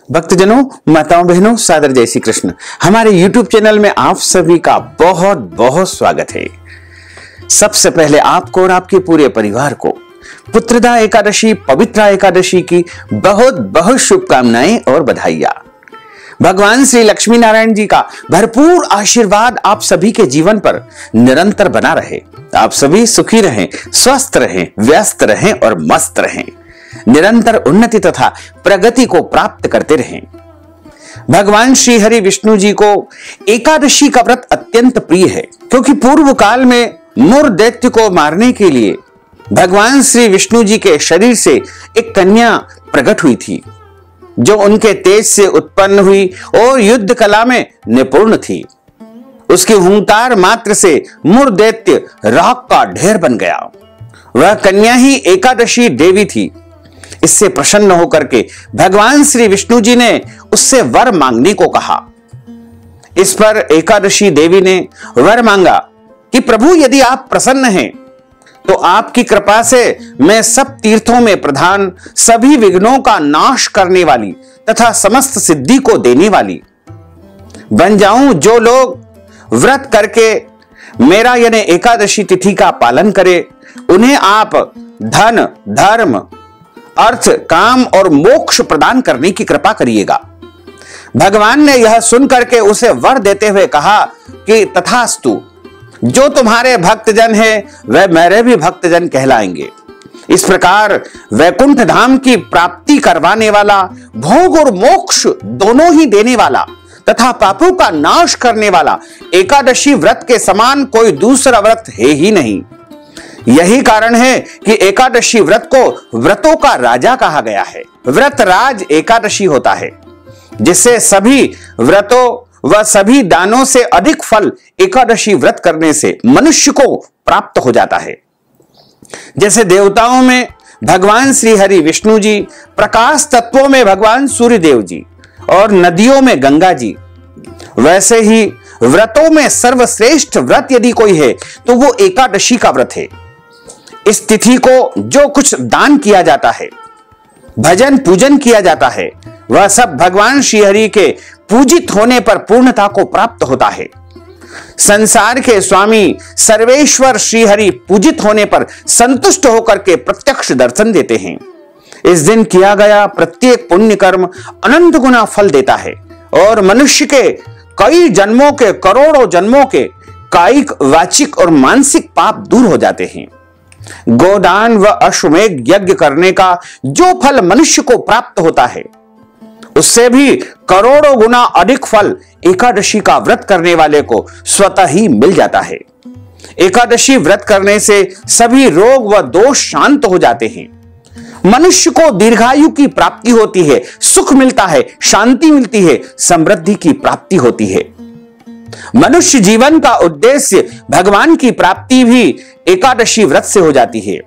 भक्तजनों, माताओं, बहनों, सादर जय श्री कृष्ण। हमारे YouTube चैनल में आप सभी का बहुत बहुत स्वागत है। सबसे पहले आपको और आपके पूरे परिवार को पुत्रदा एकादशी, पवित्रा एकादशी की बहुत बहुत शुभकामनाएं और बधाइयां। भगवान श्री लक्ष्मी नारायण जी का भरपूर आशीर्वाद आप सभी के जीवन पर निरंतर बना रहे। आप सभी सुखी रहें, स्वस्थ रहें, व्यस्त रहें और मस्त रहें। निरंतर उन्नति तथा प्रगति को प्राप्त करते रहें। भगवान श्री हरि विष्णु जी को एकादशी का व्रत अत्यंत प्रिय है, क्योंकि पूर्व काल में मुर दैत्य को मारने के लिए भगवान श्री विष्णु जी के शरीर से एक कन्या प्रकट हुई थी, जो उनके तेज से उत्पन्न हुई और युद्ध कला में निपुण थी। उसके हुंकार मात्र से मुर दैत्य राख का ढेर बन गया। वह कन्या ही एकादशी देवी थी। इससे प्रसन्न होकर के भगवान श्री विष्णु जी ने उससे वर मांगने को कहा। इस पर एकादशी देवी ने वर मांगा कि प्रभु, यदि आप प्रसन्न हैं तो आपकी कृपा से मैं सब तीर्थों में प्रधान, सभी विघ्नों का नाश करने वाली तथा समस्त सिद्धि को देने वाली बन जाऊं। जो लोग व्रत करके मेरा यानी एकादशी तिथि का पालन करे, उन्हें आप धन, धर्म, अर्थ, काम और मोक्ष प्रदान करने की कृपा करिएगा। भगवान ने यह सुनकर के उसे वर देते हुए कहा कि तथास्तु, जो तुम्हारे भक्तजन हैं वह मेरे भी भक्तजन कहलाएंगे। इस प्रकार वैकुंठ धाम की प्राप्ति करवाने वाला, भोग और मोक्ष दोनों ही देने वाला तथा पापों का नाश करने वाला एकादशी व्रत के समान कोई दूसरा व्रत है ही नहीं। यही कारण है कि एकादशी व्रत को व्रतों का राजा कहा गया है। व्रत राज एकादशी होता है, जिससे सभी व्रतों व सभी दानों से अधिक फल एकादशी व्रत करने से मनुष्य को प्राप्त हो जाता है। जैसे देवताओं में भगवान श्री हरि विष्णु जी, प्रकाश तत्वों में भगवान सूर्य देव जी और नदियों में गंगा जी, वैसे ही व्रतों में सर्वश्रेष्ठ व्रत यदि कोई है तो वो एकादशी का व्रत है। इस तिथि को जो कुछ दान किया जाता है, भजन पूजन किया जाता है, वह सब भगवान श्री हरि के पूजित होने पर पूर्णता को प्राप्त होता है। संसार के स्वामी सर्वेश्वर श्री हरि पूजित होने पर संतुष्ट होकर के प्रत्यक्ष दर्शन देते हैं। इस दिन किया गया प्रत्येक पुण्य कर्म अनंत गुना फल देता है और मनुष्य के कई जन्मों के, करोड़ों जन्मों के कायिक, वाचिक और मानसिक पाप दूर हो जाते हैं। गोदान व अश्वमेध यज्ञ करने का जो फल मनुष्य को प्राप्त होता है, उससे भी करोड़ों गुना अधिक फल एकादशी का व्रत करने वाले को स्वतः ही मिल जाता है। एकादशी व्रत करने से सभी रोग व दोष शांत हो जाते हैं। मनुष्य को दीर्घायु की प्राप्ति होती है, सुख मिलता है, शांति मिलती है, समृद्धि की प्राप्ति होती है। मनुष्य जीवन का उद्देश्य भगवान की प्राप्ति भी एकादशी व्रत से हो जाती है।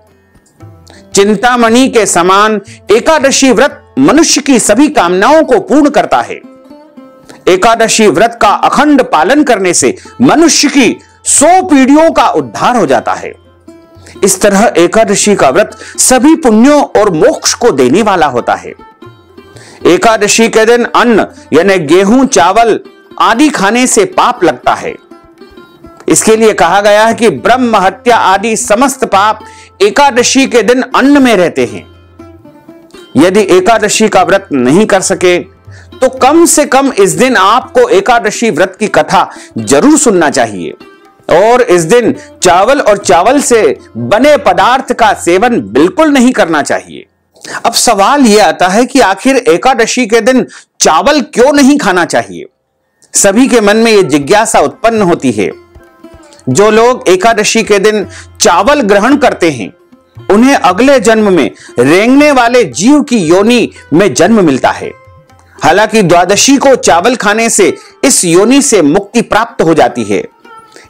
चिंतामणि के समान एकादशी व्रत मनुष्य की सभी कामनाओं को पूर्ण करता है। एकादशी व्रत का अखंड पालन करने से मनुष्य की 100 पीढ़ियों का उद्धार हो जाता है। इस तरह एकादशी का व्रत सभी पुण्यों और मोक्ष को देने वाला होता है। एकादशी के दिन अन्न यानी गेहूं, चावल आदि खाने से पाप लगता है। इसके लिए कहा गया है कि ब्रह्म हत्या आदि समस्त पाप एकादशी के दिन अन्न में रहते हैं। यदि एकादशी का व्रत नहीं कर सके तो कम से कम इस दिन आपको एकादशी व्रत की कथा जरूर सुनना चाहिए और इस दिन चावल और चावल से बने पदार्थ का सेवन बिल्कुल नहीं करना चाहिए। अब सवाल यह आता है कि आखिर एकादशी के दिन चावल क्यों नहीं खाना चाहिए? सभी के मन में यह जिज्ञासा उत्पन्न होती है। जो लोग एकादशी के दिन चावल ग्रहण करते हैं, उन्हें अगले जन्म में रेंगने वाले जीव की योनि में जन्म मिलता है। हालांकि द्वादशी को चावल खाने से इस योनि से मुक्ति प्राप्त हो जाती है।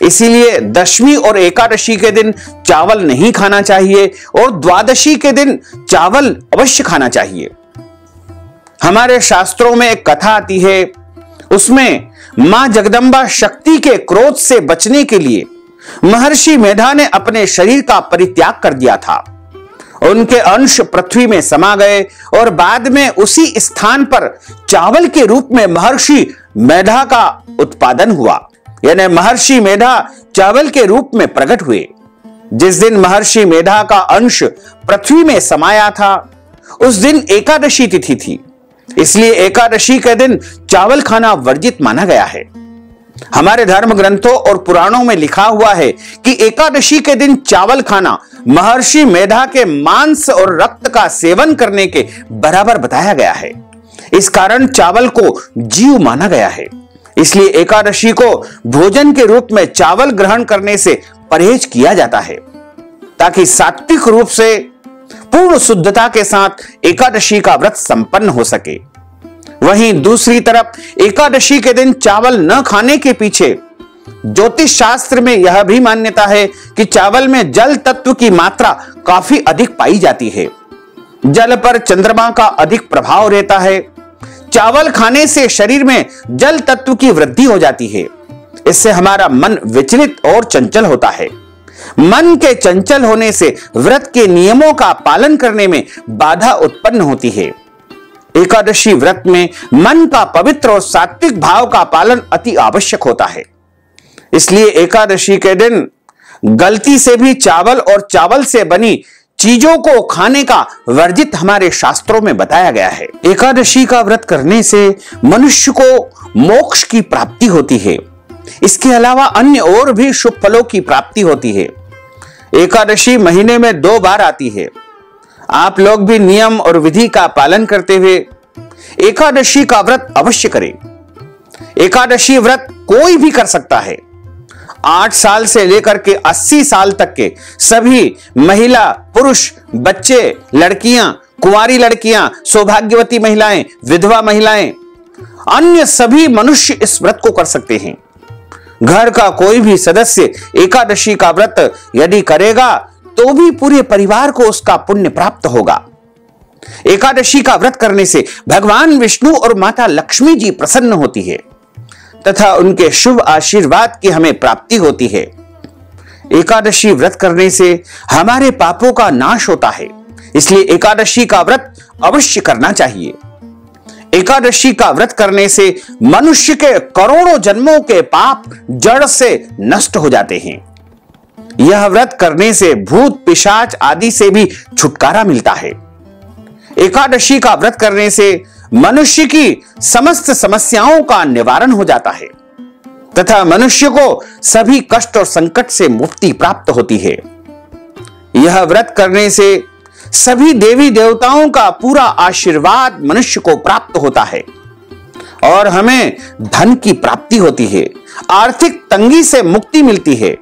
इसीलिए दशमी और एकादशी के दिन चावल नहीं खाना चाहिए और द्वादशी के दिन चावल अवश्य खाना चाहिए। हमारे शास्त्रों में एक कथा आती है, उसमें मां जगदंबा शक्ति के क्रोध से बचने के लिए महर्षि मेधा ने अपने शरीर का परित्याग कर दिया था उनके अंश पृथ्वी में समा गए और बाद में उसी स्थान पर चावल के रूप में महर्षि मेधा का उत्पादन हुआ, यानी महर्षि मेधा चावल के रूप में प्रकट हुए। जिस दिन महर्षि मेधा का अंश पृथ्वी में समाया था उस दिन एकादशी तिथि थी, इसलिए एकादशी के दिन चावल खाना वर्जित माना गया है। हमारे धर्म ग्रंथों और पुराणों में लिखा हुआ है कि एकादशी के दिन चावल खाना महर्षि मेधा के मांस और रक्त का सेवन करने के बराबर बताया गया है। इस कारण चावल को जीव माना गया है, इसलिए एकादशी को भोजन के रूप में चावल ग्रहण करने से परहेज किया जाता है, ताकि सात्विक रूप से पूर्ण शुद्धता के साथ एकादशी का व्रत संपन्न हो सके। वहीं दूसरी तरफ एकादशी के दिन चावल न खाने के पीछे ज्योतिष शास्त्र में यह भी मान्यता है कि चावल में जल तत्व की मात्रा काफी अधिक पाई जाती है। जल पर चंद्रमा का अधिक प्रभाव रहता है। चावल खाने से शरीर में जल तत्व की वृद्धि हो जाती है। इससे हमारा मन विचलित और चंचल होता है। मन के चंचल होने से व्रत के नियमों का पालन करने में बाधा उत्पन्न होती है। एकादशी व्रत में मन का पवित्र और सात्विक भाव का पालन अति आवश्यक होता है। इसलिए एकादशी के दिन गलती से भी चावल और चावल से बनी चीजों को खाने का वर्जित हमारे शास्त्रों में बताया गया है। एकादशी का व्रत करने से मनुष्य को मोक्ष की प्राप्ति होती है। इसके अलावा अन्य और भी शुभ फलों की प्राप्ति होती है। एकादशी महीने में 2 बार आती है। आप लोग भी नियम और विधि का पालन करते हुए एकादशी का व्रत अवश्य करें। एकादशी व्रत कोई भी कर सकता है। 8 साल से लेकर के 80 साल तक के सभी महिला, पुरुष, बच्चे, लड़कियां, कुंवारी लड़कियां, सौभाग्यवती महिलाएं, विधवा महिलाएं, अन्य सभी मनुष्य इस व्रत को कर सकते हैं। घर का कोई भी सदस्य एकादशी का व्रत यदि करेगा तो भी पूरे परिवार को उसका पुण्य प्राप्त होगा। एकादशी का व्रत करने से भगवान विष्णु और माता लक्ष्मी जी प्रसन्न होती है तथा उनके शुभ आशीर्वाद की हमें प्राप्ति होती है। एकादशी व्रत करने से हमारे पापों का नाश होता है, इसलिए एकादशी का व्रत अवश्य करना चाहिए। एकादशी का व्रत करने से मनुष्य के करोड़ों जन्मों के पाप जड़ से नष्ट हो जाते हैं। यह व्रत करने से भूत पिशाच आदि से भी छुटकारा मिलता है। एकादशी का व्रत करने से मनुष्य की समस्त समस्याओं का निवारण हो जाता है तथा मनुष्य को सभी कष्ट और संकट से मुक्ति प्राप्त होती है। यह व्रत करने से सभी देवी देवताओं का पूरा आशीर्वाद मनुष्य को प्राप्त होता है और हमें धन की प्राप्ति होती है, आर्थिक तंगी से मुक्ति मिलती है।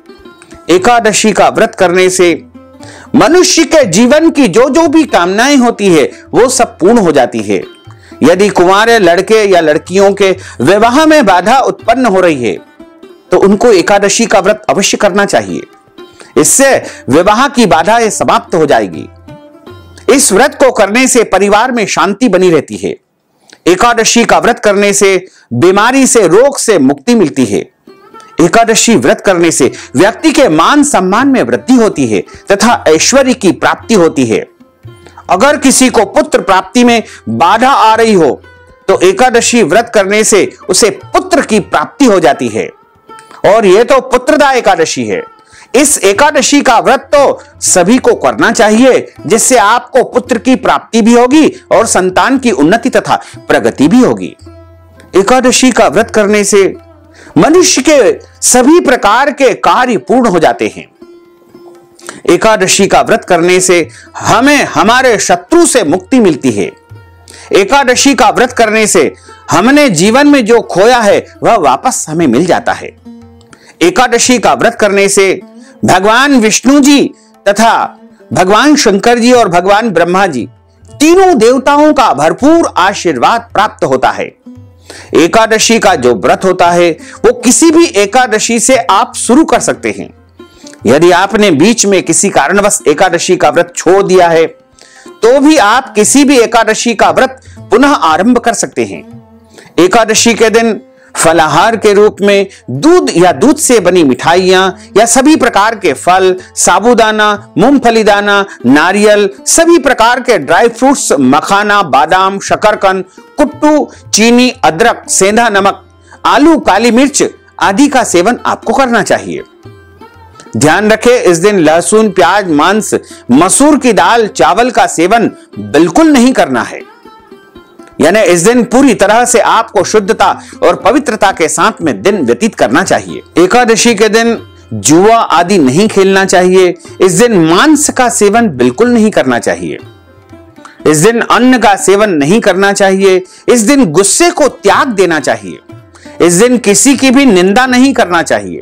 एकादशी का व्रत करने से मनुष्य के जीवन की जो भी कामनाएं होती है वो सब पूर्ण हो जाती है। यदि कुंवारे लड़के या लड़कियों के विवाह में बाधा उत्पन्न हो रही है तो उनको एकादशी का व्रत अवश्य करना चाहिए। इससे विवाह की बाधाएं समाप्त हो जाएगी। इस व्रत को करने से परिवार में शांति बनी रहती है। एकादशी का व्रत करने से बीमारी से, रोग से मुक्ति मिलती है। एकादशी व्रत करने से व्यक्ति के मान सम्मान में वृद्धि होती है तथा ऐश्वर्य की प्राप्ति होती है। अगर किसी को पुत्र प्राप्ति में बाधा आ रही हो तो एकादशी व्रत करने से उसे पुत्र की प्राप्ति हो जाती है। और यह तो पुत्रदा एकादशी है। इस एकादशी का व्रत तो सभी को करना चाहिए, जिससे आपको पुत्र की प्राप्ति भी होगी और संतान की उन्नति तथा प्रगति भी होगी। एकादशी का व्रत करने से मनुष्य के सभी प्रकार के कार्य पूर्ण हो जाते हैं। एकादशी का व्रत करने से हमें हमारे शत्रु से मुक्ति मिलती है। एकादशी का व्रत करने से हमने जीवन में जो खोया है वह वापस हमें मिल जाता है। एकादशी का व्रत करने से भगवान विष्णु जी तथा भगवान शंकर जी और भगवान ब्रह्मा जी तीनों देवताओं का भरपूर आशीर्वाद प्राप्त होता है। एकादशी का जो व्रत होता है वो किसी भी एकादशी से आप शुरू कर सकते हैं। यदि आपने बीच में किसी कारणवश एकादशी का व्रत छोड़ दिया है तो भी आप किसी भी एकादशी का व्रत पुनः आरंभ कर सकते हैं। एकादशी के दिन फलाहार के रूप में दूध या दूध से बनी मिठाइयां या सभी प्रकार के फल, साबूदाना, मूंगफली दाना, नारियल, सभी प्रकार के ड्राई फ्रूट्स, मखाना, बादाम, शकरकंद, कुट्टू, चीनी, अदरक, सेंधा नमक, आलू, काली मिर्च आदि का सेवन आपको करना चाहिए। ध्यान रखें, इस दिन लहसुन, प्याज, मांस, मसूर की दाल, चावल का सेवन बिल्कुल नहीं करना है। यानी इस दिन पूरी तरह से आपको शुद्धता और पवित्रता के साथ में दिन व्यतीत करना चाहिए। एकादशी के दिन जुआ आदि नहीं खेलना चाहिए। इस दिन मांस का सेवन बिल्कुल नहीं करना चाहिए। इस दिन अन्न का सेवन नहीं करना चाहिए। इस दिन गुस्से को त्याग देना चाहिए। इस दिन किसी की भी निंदा नहीं करना चाहिए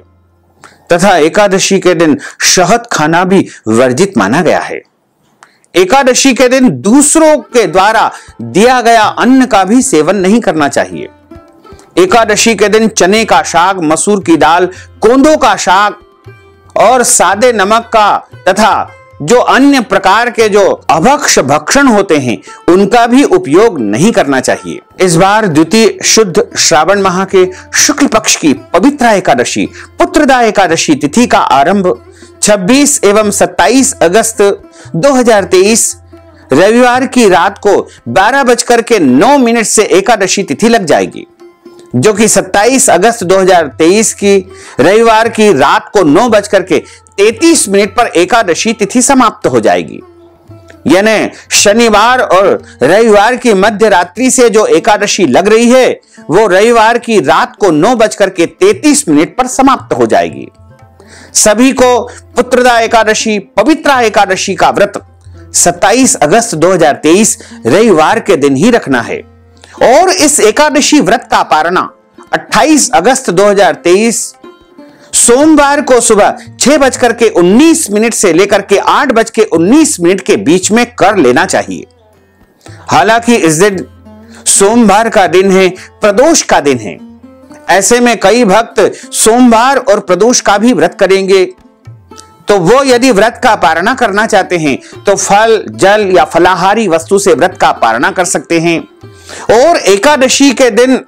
तथा एकादशी के दिन शहद खाना भी वर्जित माना गया है। एकादशी के दिन दूसरों के द्वारा दिया गया अन्न का भी सेवन नहीं करना चाहिए। एकादशी के दिन चने का साग, मसूर की दाल, कोंदों का साग और सादे नमक का तथा जो अन्य प्रकार के जो अभक्ष भक्षण होते हैं उनका भी उपयोग नहीं करना चाहिए। इस बार द्वितीय शुद्ध श्रावण माह के शुक्ल पक्ष की पवित्र एकादशी पुत्रदा एकादशी तिथि का आरंभ 26 एवं 27 अगस्त 2023 रविवार की रात को 12:09 से एकादशी तिथि लग जाएगी, जो कि 27 अगस्त 2023 की रविवार की रात को 9:33 पर एकादशी तिथि समाप्त हो जाएगी। यानी शनिवार और रविवार की मध्य रात्रि से जो एकादशी लग रही है वो रविवार की रात को 9:33 पर समाप्त हो जाएगी। सभी को पुत्रदा एकादशी पवित्रा एकादशी का व्रत 27 अगस्त 2023 रविवार के दिन ही रखना है और इस एकादशी व्रत का पारणा 28 अगस्त 2023 सोमवार को सुबह 6:19 से लेकर के 8:19 के बीच में कर लेना चाहिए। हालांकि इस दिन सोमवार का दिन है, प्रदोष का दिन है। ऐसे में कई भक्त सोमवार और प्रदोष का भी व्रत करेंगे, तो वो यदि व्रत का पारणा करना चाहते हैं तो फल, जल या फलाहारी वस्तु से व्रत का पारणा कर सकते हैं। और एकादशी के दिन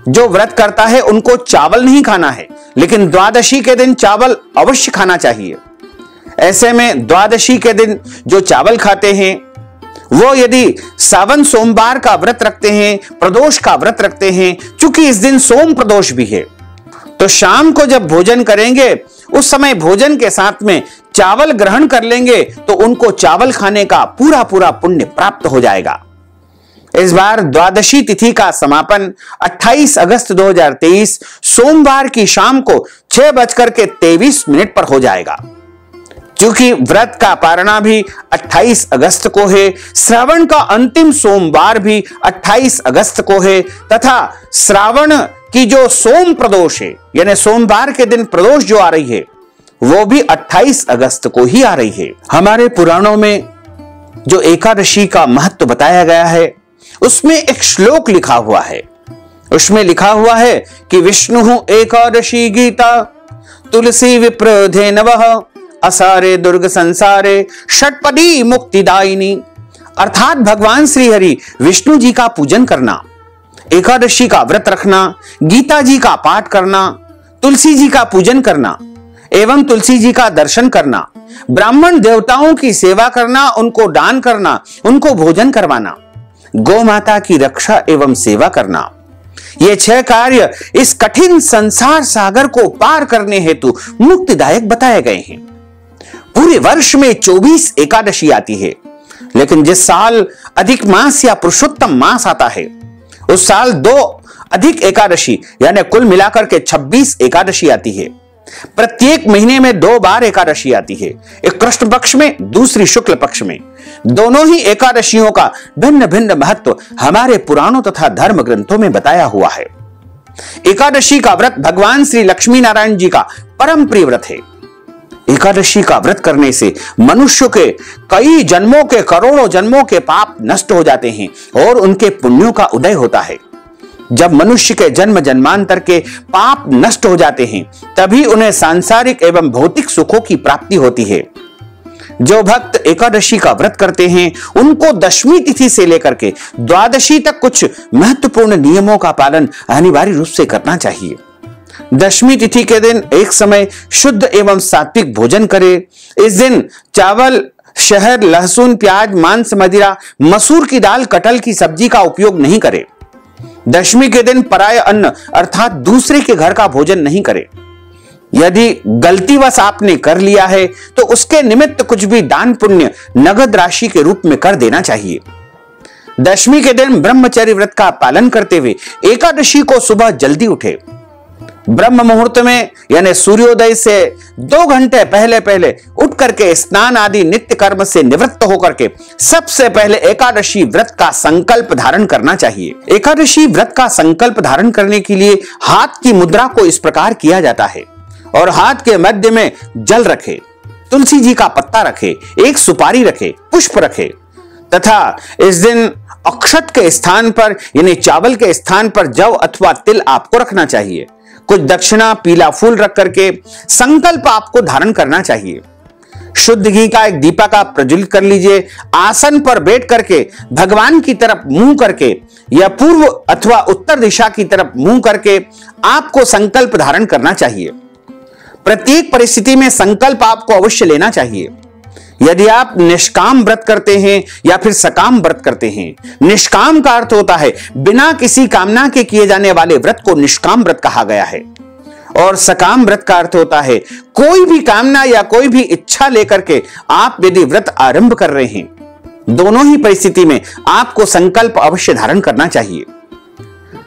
जो व्रत करता है उनको चावल नहीं खाना है, लेकिन द्वादशी के दिन चावल अवश्य खाना चाहिए। ऐसे में द्वादशी के दिन जो चावल खाते हैं वो यदि सावन सोमवार का व्रत रखते हैं, प्रदोष का व्रत रखते हैं, चूंकि इस दिन सोम प्रदोष भी है, तो शाम को जब भोजन करेंगे उस समय भोजन के साथ में चावल ग्रहण कर लेंगे तो उनको चावल खाने का पूरा पूरा पुण्य प्राप्त हो जाएगा। इस बार द्वादशी तिथि का समापन 28 अगस्त 2023 सोमवार की शाम को 6:23 पर हो जाएगा। क्योंकि व्रत का पारणा भी 28 अगस्त को है, श्रावण का अंतिम सोमवार भी 28 अगस्त को है तथा श्रावण की जो सोम प्रदोष है यानी सोमवार के दिन प्रदोष जो आ रही है वो भी 28 अगस्त को ही आ रही है। हमारे पुराणों में जो एकादशी का महत्व बताया गया है उसमें एक श्लोक लिखा हुआ है। उसमें लिखा हुआ है कि विष्णु एकादशी गीता तुलसी विप्र धेनवः असारे दुर्ग संसारे षटपदी मुक्तिदायिनी। अर्थात भगवान श्री हरि विष्णु जी का पूजन करना, एकादशी का व्रत रखना, गीता जी का पाठ करना, तुलसी जी का पूजन करना एवं तुलसी जी का दर्शन करना, ब्राह्मण देवताओं की सेवा करना, उनको दान करना, उनको भोजन करवाना, गौ माता की रक्षा एवं सेवा करना, ये 6 कार्य इस कठिन संसार सागर को पार करने हेतु मुक्तिदायक बताए गए हैं। पूरे वर्ष में 24 एकादशी आती है, लेकिन जिस साल अधिक मास या पुरुषोत्तम मास आता है उस साल 2 अधिक एकादशी यानी कुल मिलाकर के 26 एकादशी आती है। प्रत्येक महीने में 2 बार एकादशी आती है, एक कृष्ण पक्ष में, दूसरी शुक्ल पक्ष में। दोनों ही एकादशियों का भिन्न भिन्न महत्व हमारे पुराणों तथा धर्म ग्रंथों में बताया हुआ है। एकादशी का व्रत भगवान श्री लक्ष्मी नारायण जी का परम प्रिय व्रत है। एकादशी का व्रत करने से मनुष्य के कई जन्मों के, करोड़ों जन्मों के पाप नष्ट हो जाते हैं और उनके पुण्यों का उदय होता है। जब मनुष्य के जन्म जन्मांतर के पाप नष्ट हो जाते हैं तभी उन्हें सांसारिक एवं भौतिक सुखों की प्राप्ति होती है। जो भक्त एकादशी का व्रत करते हैं उनको दशमी तिथि से लेकर के द्वादशी तक कुछ महत्वपूर्ण नियमों का पालन अनिवार्य रूप से करना चाहिए। दशमी तिथि के दिन एक समय शुद्ध एवं सात्विक भोजन करें। इस दिन चावल, शहद, लहसुन, प्याज, मांस, मदिरा, मसूर की दाल, कटहल की सब्जी का उपयोग नहीं करें। दशमी के दिन पराय अन्न अर्थात दूसरे के घर का भोजन नहीं करें। यदि गलतीवश आपने कर लिया है तो उसके निमित्त कुछ भी दान पुण्य नगद राशि के रूप में कर देना चाहिए। दशमी के दिन ब्रह्मचर्य व्रत का पालन करते हुए एकादशी को सुबह जल्दी उठे। ब्रह्म मुहूर्त में यानी सूर्योदय से 2 घंटे पहले पहले उठ करके स्नान आदि नित्य कर्म से निवृत्त होकर के सबसे पहले एकादशी व्रत का संकल्प धारण करना चाहिए। एकादशी व्रत का संकल्प धारण करने के लिए हाथ की मुद्रा को इस प्रकार किया जाता है और हाथ के मध्य में जल रखे, तुलसी जी का पत्ता रखे, एक सुपारी रखे, पुष्प रखे तथा इस दिन अक्षत के स्थान पर यानी चावल के स्थान पर जव अथवा तिल आपको रखना चाहिए। कुछ दक्षिणा, पीला फूल रख करके संकल्प आपको धारण करना चाहिए। शुद्ध घी का एक दीपक आप प्रज्वलित कर लीजिए। आसन पर बैठ करके भगवान की तरफ मुंह करके या पूर्व अथवा उत्तर दिशा की तरफ मुंह करके आपको संकल्प धारण करना चाहिए। प्रत्येक परिस्थिति में संकल्प आपको अवश्य लेना चाहिए। यदि आप निष्काम व्रत करते हैं या फिर सकाम व्रत करते हैं, निष्काम का अर्थ होता है बिना किसी कामना के किए जाने वाले व्रत को निष्काम व्रत कहा गया है और सकाम व्रत का अर्थ होता है कोई भी कामना या कोई भी इच्छा लेकर के आप यदि व्रत आरंभ कर रहे हैं, दोनों ही परिस्थिति में आपको संकल्प अवश्य धारण करना चाहिए।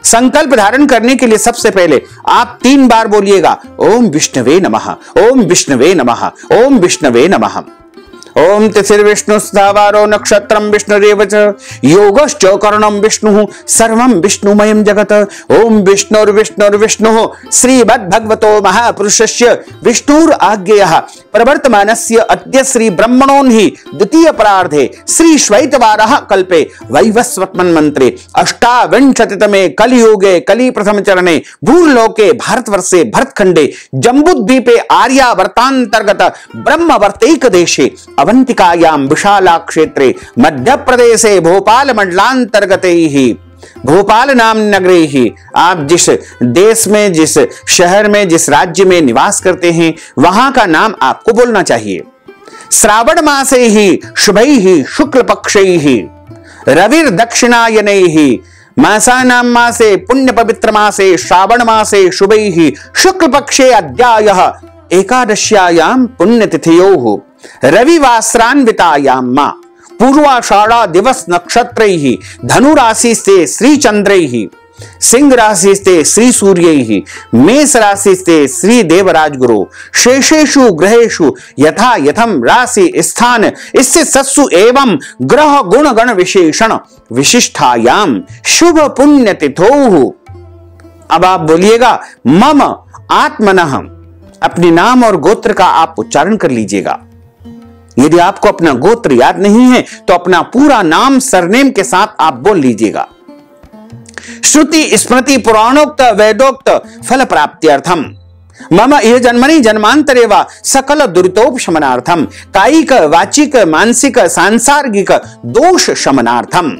संकल्प धारण करने के लिए सबसे पहले आप 3 बार बोलिएगा ओम विष्णवे नमः, ओम विष्णवे नमः, ओम विष्णवे नमः। ओम तिथिर्विष्णु स्थावारो नक्षत्रम विष्णुरेव च योगश्च करणम विष्णु सर्वं विष्णुमयं जगत। ओम विष्णुर्विष्णुर्विष्णुः श्रीमद्भगवतो महापुरुषस्य विष्णुर आज्ञेयः प्रवर्तमानस्य अद्य श्री ब्रह्मणोन्हि द्वितीय परार्धे श्री श्वेतवारः कल्पे वैवस्वत्मन् मंत्रे अष्टाविंशतितमे कलियुगे कलि प्रथम चरणे भूर्लोके भारतवर्षे भरतखंडे जम्बूद्वीपे आर्यावर्तांतर्गत ब्रह्मवर्तैक देशे अवंतिकायां विशाला क्षेत्रे मध्य प्रदेशे भोपाल मंडलांतर्गते ही भोपाल नाम नगरे ही आप जिस देश में, जिस शहर में, जिस राज्य में निवास करते हैं वहां का नाम आपको बोलना चाहिए। श्रावण मासे ही शुभै ही शुक्ल पक्षै ही रविर दक्षिणायने ही मासानां मासे पुण्य पवित्र मासे श्रावण मासे शुभै ही शुक्ल पक्षे अद्यायः एकादश्यायां पुण्यतिथयोः रविवासरान्वितायां मा पूर्वाषाढ़ा दिवस नक्षत्रैः धनु राशि से श्री चंद्रैः सिंह राशि से श्री सूर्यैः मेष राशि से श्री देवराज गुरु शेषेषु ग्रहेषु यथा यथम राशि स्थान इससे सत्सु एवं ग्रह गुण गण विशेषण विशिष्टायाम शुभ पुण्य तिथोः। अब आप बोलिएगा मम आत्मनः, अपने नाम और गोत्र का आप उच्चारण कर लीजिएगा। यदि आपको अपना गोत्र याद नहीं है तो अपना पूरा नाम सरनेम के साथ आप बोल लीजिएगा। श्रुति स्मृति पुराणोक्त वेदोक्त फल प्राप्त्यर्थम मम इह जन्मनि जन्मांतरे वा सकल दुरितोपशमनार्थम कायिक वाचिक मानसिक सांसार्गिक दोष शमनार्थम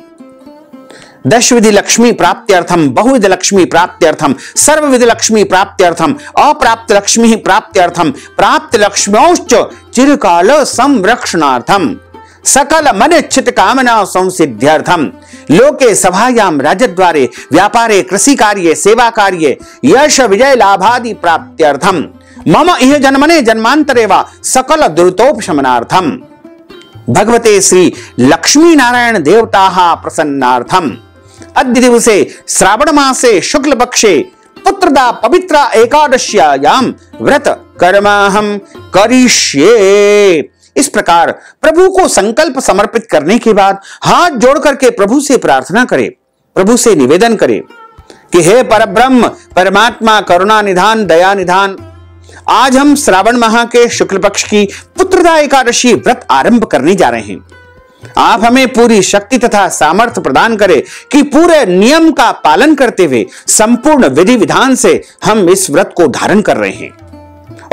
दश विधि लक्ष्मी प्राप्त्यर्थम बहुविध लक्ष्मी प्राप्त्यर्थम सर्वविध लक्ष्मी प्राप्त्यर्थम अप्राप्त लक्ष्मी प्राप्त्यर्थम प्राप्त लक्ष्म्योश्च चिरकाल संरक्षणार्थम सकल मनिच्छित कामना संसिद्ध्यर्थम लोके सभायां राजद्वारे व्यापारे कृषि कार्ये सेवा कार्ये यश विजय लाभादि प्राप्त्यर्थम मम इह जन्मने जन्मांतरे वा सकल दुरितोपशमनार्थम भगवते श्री लक्ष्मी नारायण देवताः प्रसन्नार्थम अद्य दिवसे श्रावण मासे शुक्ल पक्षे पुत्रदा पवित्रा एकादश्यायां व्रत कर्माहम करिष्ये। इस प्रकार प्रभु को संकल्प समर्पित करने के बाद हाथ जोड़ करके प्रभु से प्रार्थना करें, प्रभु से निवेदन करें कि हे परब्रह्म परमात्मा करुणा निधान दया निधान, आज हम श्रावण माह के शुक्ल पक्ष की पुत्रदा एकादशी व्रत आरंभ करने जा रहे हैं। आप हमें पूरी शक्ति तथा सामर्थ्य प्रदान करें कि पूरे नियम का पालन करते हुए संपूर्ण विधि विधान से हम इस व्रत को धारण कर रहे हैं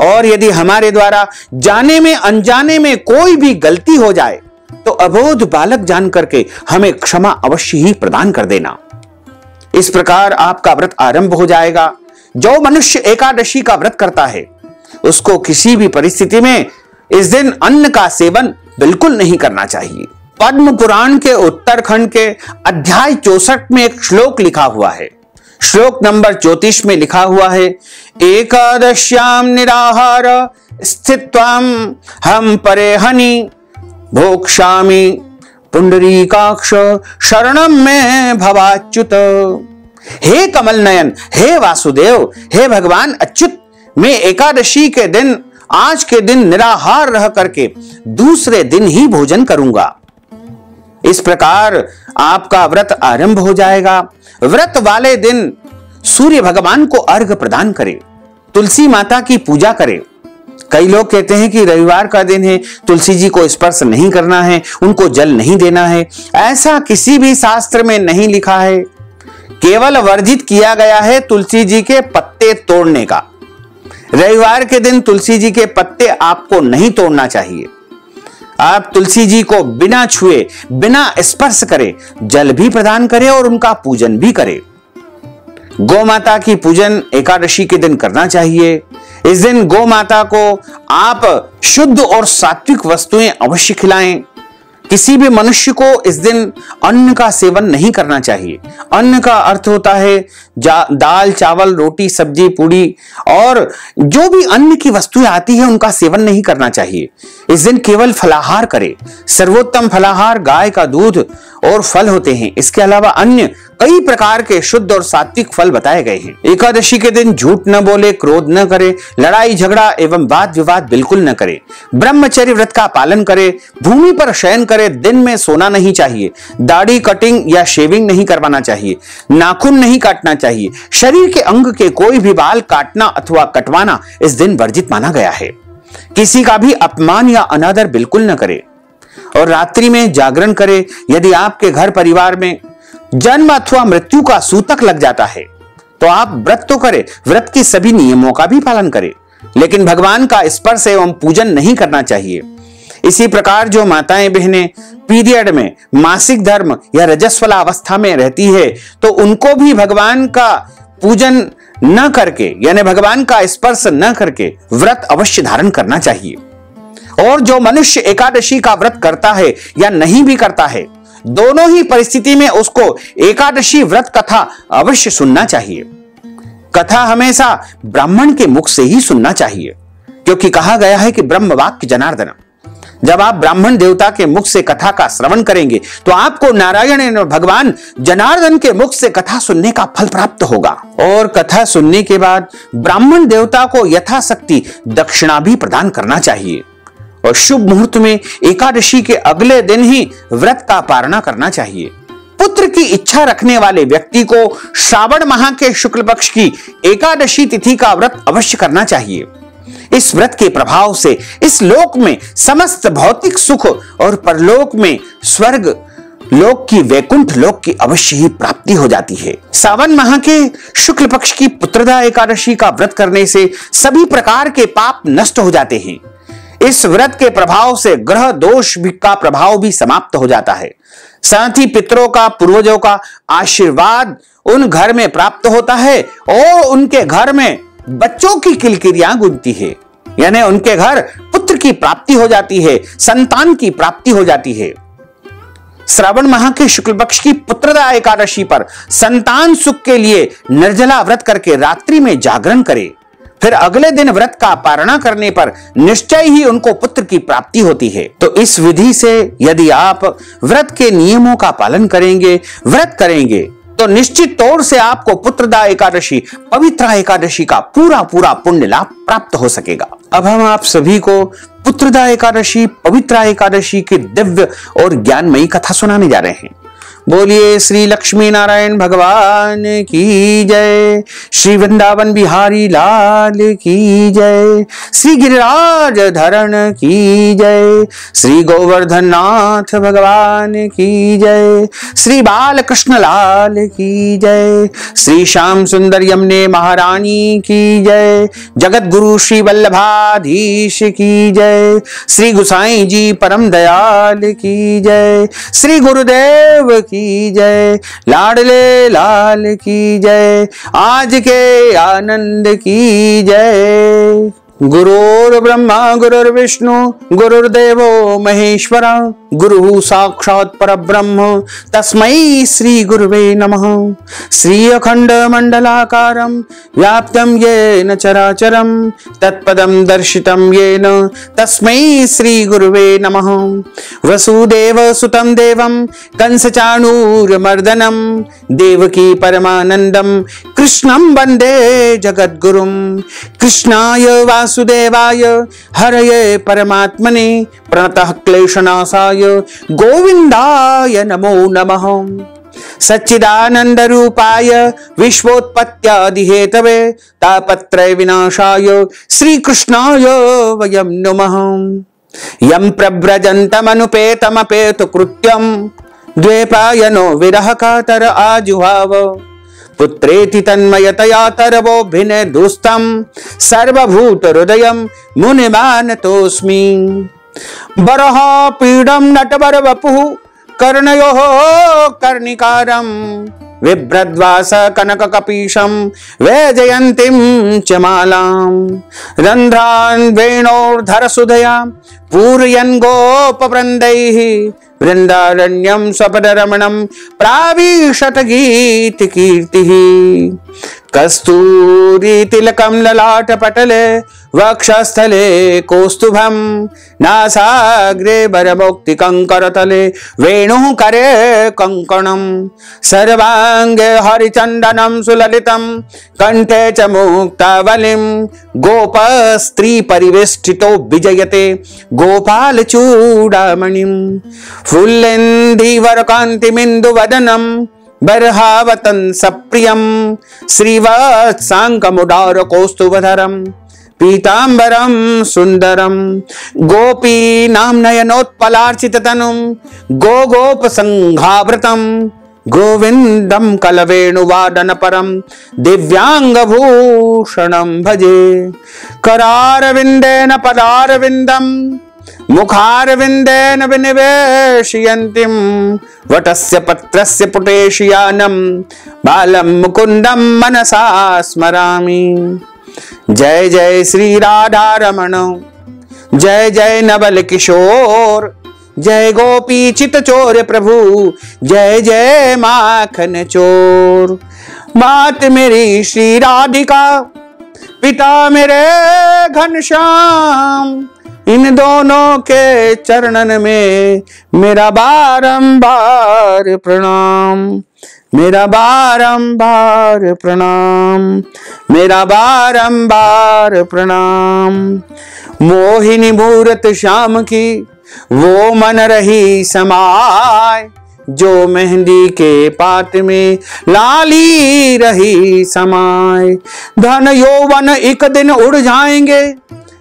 और यदि हमारे द्वारा जाने में अनजाने में कोई भी गलती हो जाए तो अबोध बालक जान करके हमें क्षमा अवश्य ही प्रदान कर देना। इस प्रकार आपका व्रत आरंभ हो जाएगा। जो मनुष्य एकादशी का व्रत करता है उसको किसी भी परिस्थिति में इस दिन अन्न का सेवन बिल्कुल नहीं करना चाहिए। पद्म पुराण के उत्तरखंड के अध्याय 64 में एक श्लोक लिखा हुआ है। श्लोक नंबर 34 में लिखा हुआ है, एकादश्याम निराहार स्थित्वाम हम परेहनि भोक्ष्यामि पुंडरीकाक्ष शरणम में भवाच्युत। हे कमल नयन, हे वासुदेव, हे भगवान अच्युत, मैं एकादशी के दिन आज के दिन निराहार रह करके दूसरे दिन ही भोजन करूंगा। इस प्रकार आपका व्रत आरंभ हो जाएगा। व्रत वाले दिन सूर्य भगवान को अर्घ प्रदान करें, तुलसी माता की पूजा करें। कई लोग कहते हैं कि रविवार का दिन है, तुलसी जी को स्पर्श नहीं करना है, उनको जल नहीं देना है। ऐसा किसी भी शास्त्र में नहीं लिखा है। केवल वर्जित किया गया है तुलसी जी के पत्ते तोड़ने का। रविवार के दिन तुलसी जी के पत्ते आपको नहीं तोड़ना चाहिए। आप तुलसी जी को बिना छुए, बिना स्पर्श करे जल भी प्रदान करें और उनका पूजन भी करें। गौ माता की पूजन एकादशी के दिन करना चाहिए। इस दिन गौ माता को आप शुद्ध और सात्विक वस्तुएं अवश्य खिलाएं। किसी भी मनुष्य को इस दिन अन्न का सेवन नहीं करना चाहिए। अन्न का अर्थ होता है दाल, चावल, रोटी, सब्जी, पूड़ी और जो भी अन्न की वस्तुएं आती है उनका सेवन नहीं करना चाहिए। इस दिन केवल फलाहार करें। सर्वोत्तम फलाहार गाय का दूध और फल होते हैं। इसके अलावा अन्य कई प्रकार के शुद्ध और सात्विक फल बताए गए हैं। एकादशी के दिन झूठ न बोले, क्रोध न करे, लड़ाई झगड़ा एवं वाद विवाद बिल्कुल न करे, ब्रह्मचर्य व्रत का पालन करे, भूमि पर शयन करे, दिन में सोना नहीं चाहिए, दाढ़ी कटिंग या शेविंग नहीं करवाना चाहिए, नाखून नहीं काटना चाहिए, शरीर के अंग के कोई भी बाल काटना अथवा कटवाना इस दिन वर्जित माना गया है। किसी का भी अपमान या अनादर बिल्कुल न करे और रात्रि में जागरण करे। यदि आपके घर परिवार में जन्म अथवा मृत्यु का सूतक लग जाता है तो आप व्रत तो करें, व्रत के सभी नियमों का भी पालन करें, लेकिन भगवान का स्पर्श एवं पूजन नहीं करना चाहिए। इसी प्रकार जो माताएं बहनें पीरियड में, मासिक धर्म या रजस्वला अवस्था में रहती है तो उनको भी भगवान का पूजन न करके यानी भगवान का स्पर्श न करके व्रत अवश्य धारण करना चाहिए। और जो मनुष्य एकादशी का व्रत करता है या नहीं भी करता है, दोनों ही परिस्थिति में उसको एकादशी व्रत कथा अवश्य सुनना चाहिए। कथा हमेशा ब्राह्मण के मुख से ही सुनना चाहिए, क्योंकि कहा गया है कि ब्रह्म वाक्य जनार्दन। जब आप ब्राह्मण देवता के मुख से कथा का श्रवण करेंगे तो आपको नारायण भगवान जनार्दन के मुख से कथा सुनने का फल प्राप्त होगा। और कथा सुनने के बाद ब्राह्मण देवता को यथाशक्ति दक्षिणा भी प्रदान करना चाहिए। और शुभ मुहूर्त में एकादशी के अगले दिन ही व्रत का पारणा करना चाहिए। पुत्र की इच्छा रखने वाले व्यक्ति को श्रावण माह के शुक्ल पक्ष की एकादशी तिथि का व्रत अवश्य करना चाहिए। इस व्रत के प्रभाव से इस लोक में समस्त भौतिक सुख और परलोक में स्वर्ग लोक की, वैकुंठ लोक की अवश्य ही प्राप्ति हो जाती है। सावन माह के शुक्ल पक्ष की पुत्रदा एकादशी का व्रत करने से सभी प्रकार के पाप नष्ट हो जाते हैं। इस व्रत के प्रभाव से ग्रह दोष का प्रभाव भी समाप्त हो जाता है। साथ ही पितरों का, पूर्वजों का आशीर्वाद उन घर में प्राप्त होता है और उनके घर में बच्चों की किलकिरियां गूंजती है, यानी उनके घर पुत्र की प्राप्ति हो जाती है, संतान की प्राप्ति हो जाती है। श्रावण माह के शुक्ल पक्ष की पुत्रदा एकादशी पर संतान सुख के लिए निर्जला व्रत करके रात्रि में जागरण करें। फिर अगले दिन व्रत का पारणा करने पर निश्चय ही उनको पुत्र की प्राप्ति होती है। तो इस विधि से यदि आप व्रत के नियमों का पालन करेंगे, व्रत करेंगे, तो निश्चित तौर से आपको पुत्रदा एकादशी, पवित्र एकादशी का पूरा पूरा पुण्य लाभ प्राप्त हो सकेगा। अब हम आप सभी को पुत्रदा एकादशी, पवित्र एकादशी की दिव्य और ज्ञानमयी कथा सुनाने जा रहे हैं। बोलिए श्री लक्ष्मी नारायण भगवान की जय, श्री वृंदावन बिहारी लाल की जय, श्री गिरिराज धरण की जय, श्री गोवर्धन नाथ भगवान की जय, श्री बालकृष्ण लाल की जय, श्री श्याम सुंदर यमुने महारानी की जय, जगत गुरु श्री वल्लभाधीश की जय, श्री गुसाई जी परम दयाल की जय, श्री गुरुदेव की जय, लाडले लाल की जय, आज के आनंद की जय। गुरुर् ब्रह्मा गुरुर्विष्णु गुरुर्देवो महेश्वरा, गुरु साक्षात् परब्रह्म तस्मै श्री गुरुवे नमः। श्री अखंड मंडलाकारं व्याप्तं येन चराचरं तत्पदं दर्शितं येन तस्मै श्री गुरुवे नमः। वसुदेव सुतं देवं कंसचाणूरमर्दनं देवकी परमानन्दं कृष्णं वन्दे जगद्गुरुं। कृष्णाय वासुदेवाय हरये परमात्मने प्रणतः क्लेशनाशाय गोविंदाय नमो नमः। सच्चिदानंद रूपाय विश्वोत्पत्त्यादि हेतवे तापत्रय विनाशाय श्री कृष्णाय वयं नमः। यं प्रव्रजन्तमनुपेतमपेतु कृत्यं द्वैपायनो विरह कातर आजुहाव, पुत्रेति तन्मयतया तरवोऽभिनिर्दुस्तं सर्वभूत हृदयं मुनिमानतोऽस्मि। बरह पीडं नटवर वपुः कर्णयोः कर्णिकारं, बिभ्रद्वास कनक कपीशं वैजयन्तीं च मालां। रन्ध्रान् वेणोर्धर सुधया पूरयन् गोपवृन्दैः, वृन्दारण्यं स्वपदरमणं प्राविशत गीत कीर्तिः। कस्तूरी तिलकं ललाटपटले वक्षस्थले कौस्तुभं, नासाग्रे वरमौक्तिकं करतले वेणुः करे कङ्कणं। सर्वाङ्गे हरिचन्दनं सुललितं कण्ठे च मुक्तावलिं, गोपस्त्री परिवेष्टितो विजयते गोपालचूडामणिं। फुल्लेन्दीवरकान्तिमिन्दुवदनं बर्हावतं सप्रियं, श्रीवत्साङ्कमुदार कौस्तुभधरं पीताम्बरं सुन्दरं। गोपीनां नयनोत्पलार्चिततनुं गोगोपसङ्घावृतं, गोविन्दं कलवेणुवादनपरं दिव्याङ्गभूषणं भजे। करारविन्देन पदारविन्दं मुखारविन्देन विनिवेशयन्तीं, वटस्य पत्रस्य पुटेशयानं बालं मुकुन्दं मनसा स्मरामि। जय जय श्री राधा रमण, जय जय नवल किशोर, जय गोपी चित चोर प्रभु, जय जय माखन चोर। मात मेरी श्री राधिका, पिता मेरे घनश्याम, इन दोनों के चरणन में मेरा बारंबार प्रणाम, मेरा बारंबार प्रणाम, मेरा बारंबार प्रणाम। मोहिनी मूरत श्याम की वो मन रही समाय, जो मेहंदी के पात में लाली रही समाय। धन यौवन एक दिन उड़ जाएंगे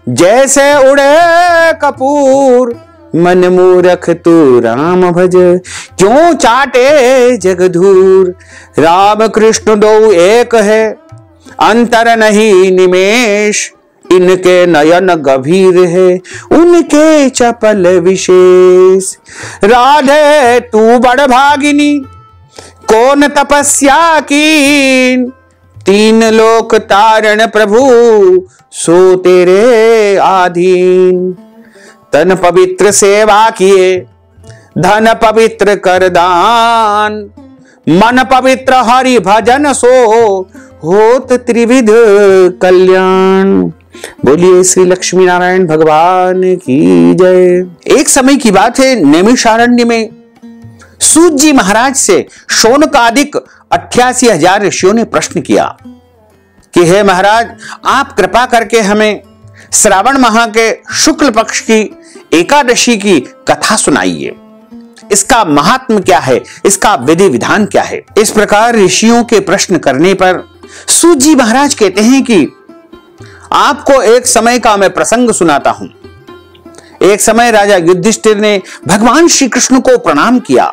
जैसे उड़े कपूर, मन मूरख तू राम भज क्यों चाटे जगधूर। राम कृष्ण दो एक है अंतर नहीं निमेष, इनके नयन गभीर है उनके चपल विशेष। राधे तू बड़ भागिनी कौन तपस्या की, तीन लोक तारण प्रभु सो तेरे आधीन। तन पवित्र सेवा किए धन पवित्र कर दान, मन पवित्र हरि भजन सो होत त्रिविध कल्याण। बोलिए श्री लक्ष्मी नारायण भगवान की जय। एक समय की बात है, नैमिषारण्य में सूत जी महाराज से शौनकादिक 88,000 ऋषियों ने प्रश्न किया कि हे महाराज, आप कृपा करके हमें श्रावण माह के शुक्ल पक्ष की एकादशी की कथा सुनाइए। इसका महात्म क्या है, इसका विधि विधान क्या है। इस प्रकार ऋषियों के प्रश्न करने पर सूत जी महाराज कहते हैं कि आपको एक समय का मैं प्रसंग सुनाता हूं। एक समय राजा युधिष्ठिर ने भगवान श्री कृष्ण को प्रणाम किया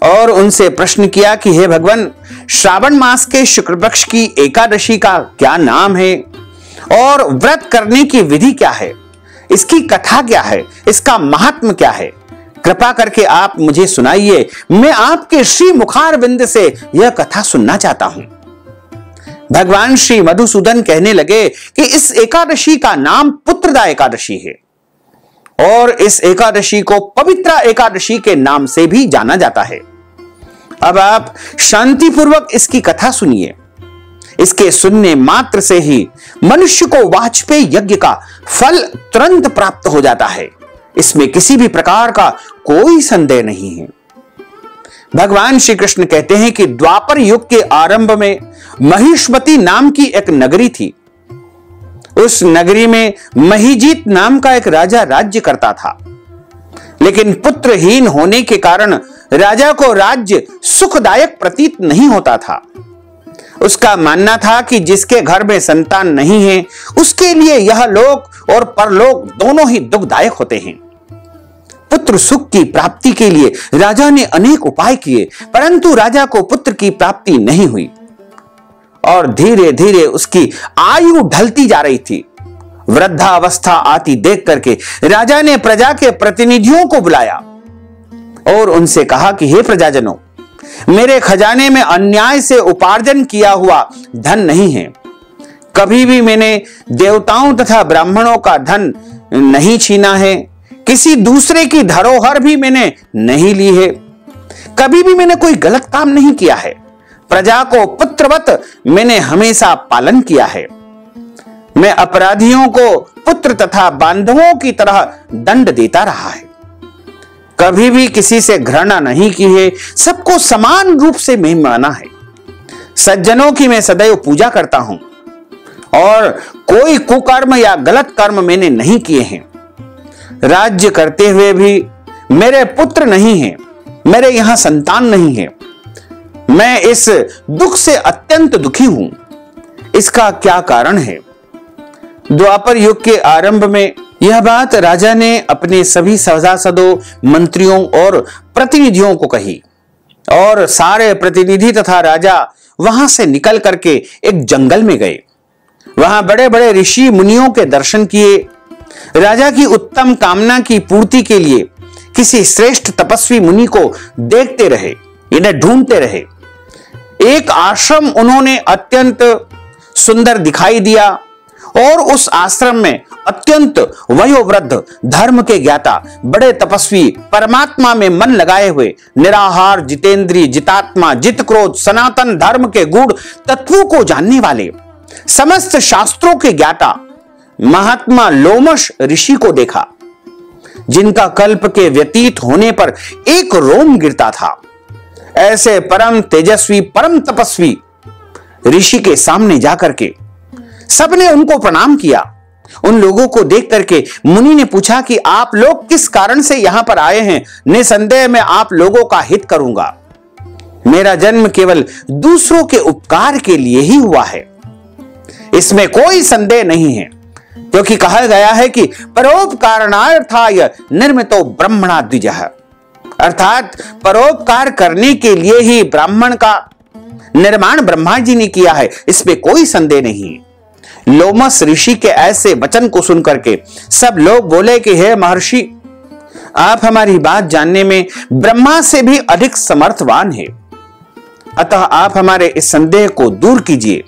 और उनसे प्रश्न किया कि हे भगवान, श्रावण मास के शुक्ल पक्ष की एकादशी का क्या नाम है और व्रत करने की विधि क्या है, इसकी कथा क्या है, इसका महात्म क्या है, कृपा करके आप मुझे सुनाइए। मैं आपके श्री मुखारविंद से यह कथा सुनना चाहता हूं। भगवान श्री मधुसूदन कहने लगे कि इस एकादशी का नाम पुत्रदा एकादशी है और इस एकादशी को पवित्रा एकादशी के नाम से भी जाना जाता है। अब आप शांतिपूर्वक इसकी कथा सुनिए। इसके सुनने मात्र से ही मनुष्य को वाजपेयी यज्ञ का फल तुरंत प्राप्त हो जाता है, इसमें किसी भी प्रकार का कोई संदेह नहीं है। भगवान श्री कृष्ण कहते हैं कि द्वापर युग के आरंभ में महिष्मती नाम की एक नगरी थी। उस नगरी में महीजीत नाम का एक राजा राज्य करता था, लेकिन पुत्रहीन होने के कारण राजा को राज्य सुखदायक प्रतीत नहीं होता था। उसका मानना था कि जिसके घर में संतान नहीं है उसके लिए यह लोक और परलोक दोनों ही दुखदायक होते हैं। पुत्र सुख की प्राप्ति के लिए राजा ने अनेक उपाय किए, परंतु राजा को पुत्र की प्राप्ति नहीं हुई और धीरे धीरे उसकी आयु ढलती जा रही थी। वृद्धावस्था आती देख करके राजा ने प्रजा के प्रतिनिधियों को बुलाया और उनसे कहा कि हे प्रजाजनों, मेरे खजाने में अन्याय से उपार्जन किया हुआ धन नहीं है। कभी भी मैंने देवताओं तथा ब्राह्मणों का धन नहीं छीना है, किसी दूसरे की धरोहर भी मैंने नहीं ली है, कभी भी मैंने कोई गलत काम नहीं किया है। प्रजा को पुत्रवत मैंने हमेशा पालन किया है। मैं अपराधियों को पुत्र तथा बांधवों की तरह दंड देता रहा है। कभी भी किसी से घृणा नहीं की है, सबको समान रूप से मैं माना है। सज्जनों की मैं सदैव पूजा करता हूं और कोई कुकर्म या गलत कर्म मैंने नहीं किए हैं। राज्य करते हुए भी मेरे पुत्र नहीं हैं, मेरे यहां संतान नहीं है। मैं इस दुख से अत्यंत दुखी हूं। इसका क्या कारण है? द्वापर युग के आरंभ में यह बात राजा ने अपने सभी सभासदों, मंत्रियों और प्रतिनिधियों को कही और सारे प्रतिनिधि तथा राजा वहां से निकल करके एक जंगल में गए। वहां बड़े बड़े ऋषि मुनियों के दर्शन किए। राजा की उत्तम कामना की पूर्ति के लिए किसी श्रेष्ठ तपस्वी मुनि को देखते रहे, इन्हें ढूंढते रहे। एक आश्रम उन्होंने अत्यंत सुंदर दिखाई दिया और उस आश्रम में अत्यंत वयोवृद्ध, धर्म के ज्ञाता, बड़े तपस्वी, परमात्मा में मन लगाए हुए, निराहार, जितेंद्रिय, जितात्मा, जित क्रोध, सनातन धर्म के गूढ़ तत्वों को जानने वाले, समस्त शास्त्रों के ज्ञाता महात्मा लोमश ऋषि को देखा, जिनका कल्प के व्यतीत होने पर एक रोम गिरता था। ऐसे परम तेजस्वी, परम तपस्वी ऋषि के सामने जाकर के सबने उनको प्रणाम किया। उन लोगों को देख करके मुनि ने पूछा कि आप लोग किस कारण से यहां पर आए हैं? निसंदेह मैं आप लोगों का हित करूंगा। मेरा जन्म केवल दूसरों के उपकार के लिए ही हुआ है, इसमें कोई संदेह नहीं है, क्योंकि कहा गया है कि परोपकारणार्थाय निर्मितो ब्रह्मणा द्विजः, अर्थात परोपकार करने के लिए ही ब्राह्मण का निर्माण ब्रह्मा जी ने किया है, इसमें कोई संदेह नहीं। लोमस ऋषि के ऐसे वचन को सुनकर के सब लोग बोले कि हे महर्षि, आप हमारी बात जानने में ब्रह्मा से भी अधिक समर्थवान हैं, अतः आप हमारे इस संदेह को दूर कीजिए।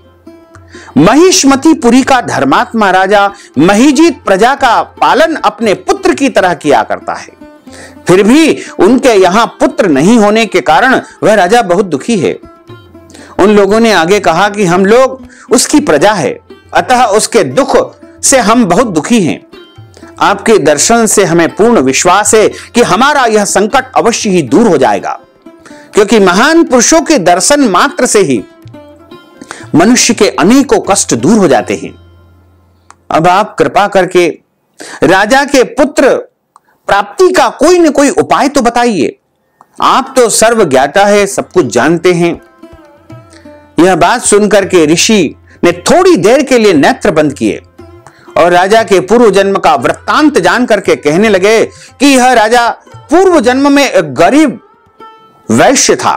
महिष्मतीपुरी का धर्मात्मा राजा महीजीत प्रजा का पालन अपने पुत्र की तरह किया करता है, फिर भी उनके यहां पुत्र नहीं होने के कारण वह राजा बहुत दुखी है। उन लोगों ने आगे कहा कि हम लोग उसकी प्रजा है, अतः उसके दुख से हम बहुत दुखी हैं। आपके दर्शन से हमें पूर्ण विश्वास है कि हमारा यह संकट अवश्य ही दूर हो जाएगा, क्योंकि महान पुरुषों के दर्शन मात्र से ही मनुष्य के अनेकों कष्ट दूर हो जाते हैं। अब आप कृपा करके राजा के पुत्र प्राप्ति का कोई न कोई उपाय तो बताइए। आप तो सर्व ज्ञाता है, सब कुछ जानते हैं। यह बात सुनकर के ऋषि ने थोड़ी देर के लिए नेत्र बंद किए और राजा के पूर्व जन्म का वृत्तांत जान करके कहने लगे कि यह राजा पूर्व जन्म में एक गरीब वैश्य था,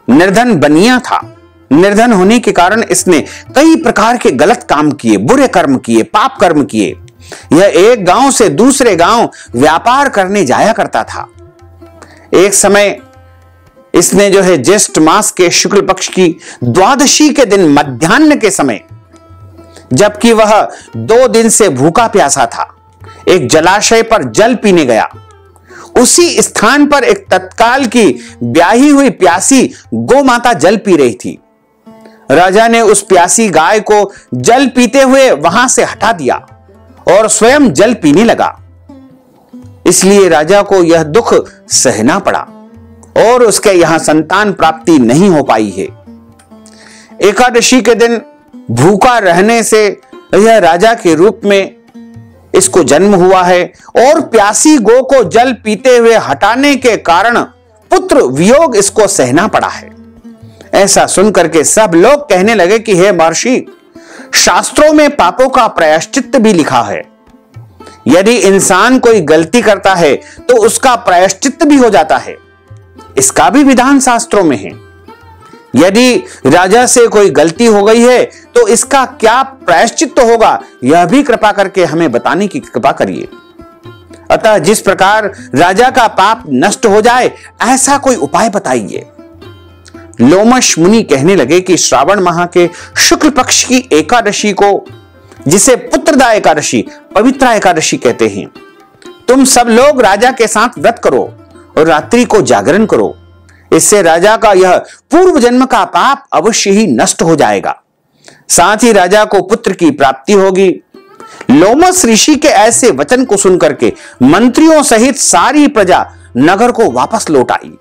निर्धन बनिया था। निर्धन होने के कारण इसने कई प्रकार के गलत काम किए, बुरे कर्म किए, पाप कर्म किए। यह एक गांव से दूसरे गांव व्यापार करने जाया करता था। एक समय इसने जो है ज्येष्ठ मास के शुक्ल पक्ष की द्वादशी के दिन मध्याह्न के समय, जबकि वह 2 दिन से भूखा प्यासा था, एक जलाशय पर जल पीने गया। उसी स्थान पर एक तत्काल की ब्याही हुई प्यासी गौ माता जल पी रही थी। राजा ने उस प्यासी गाय को जल पीते हुए वहां से हटा दिया और स्वयं जल पीने लगा। इसलिए राजा को यह दुख सहना पड़ा और उसके यहां संतान प्राप्ति नहीं हो पाई है। एकादशी के दिन भूखा रहने से यह राजा के रूप में इसको जन्म हुआ है और प्यासी गौ को जल पीते हुए हटाने के कारण पुत्र वियोग इसको सहना पड़ा है। ऐसा सुनकर के सब लोग कहने लगे कि हे महर्षि, शास्त्रों में पापों का प्रायश्चित्त भी लिखा है। यदि इंसान कोई गलती करता है तो उसका प्रायश्चित्त भी हो जाता है, इसका भी विधान शास्त्रों में है। यदि राजा से कोई गलती हो गई है तो इसका क्या प्रायश्चित्त होगा, यह भी कृपा करके हमें बताने की कृपा करिए। अतः जिस प्रकार राजा का पाप नष्ट हो जाए ऐसा कोई उपाय बताइए। लोमश मुनि कहने लगे कि श्रावण माह के शुक्ल पक्ष की एकादशी को, जिसे पुत्रदा एकादशी, पवित्रा एकादशी कहते हैं, तुम सब लोग राजा के साथ व्रत करो और रात्रि को जागरण करो। इससे राजा का यह पूर्व जन्म का पाप अवश्य ही नष्ट हो जाएगा, साथ ही राजा को पुत्र की प्राप्ति होगी। लोमस ऋषि के ऐसे वचन को सुनकर के मंत्रियों सहित सारी प्रजा नगर को वापस लौट आई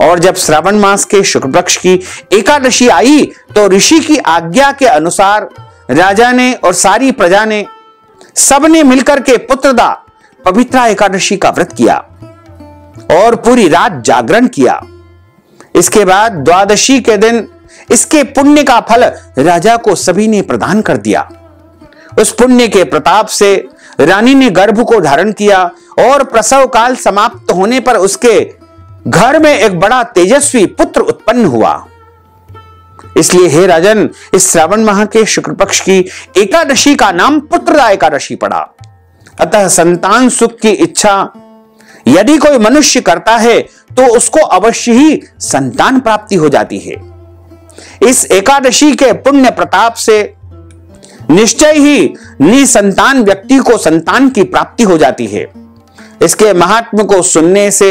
और जब श्रावण मास के शुक्ल पक्ष की एकादशी आई तो ऋषि की आज्ञा के अनुसार राजा ने और सारी प्रजा ने सबने मिलकर के पुत्रदा पवित्रा एकादशी का व्रत किया और पूरी रात जागरण किया। इसके बाद द्वादशी के दिन इसके पुण्य का फल राजा को सभी ने प्रदान कर दिया। उस पुण्य के प्रताप से रानी ने गर्भ को धारण किया और प्रसव काल समाप्त होने पर उसके घर में एक बड़ा तेजस्वी पुत्र उत्पन्न हुआ। इसलिए हे राजन, इस श्रावण माह के शुक्ल पक्ष की एकादशी का नाम पुत्रदा एकादशी पड़ा। अतः संतान सुख की इच्छा यदि कोई मनुष्य करता है तो उसको अवश्य ही संतान प्राप्ति हो जाती है। इस एकादशी के पुण्य प्रताप से निश्चय ही निसंतान व्यक्ति को संतान की प्राप्ति हो जाती है। इसके महात्म्य को सुनने से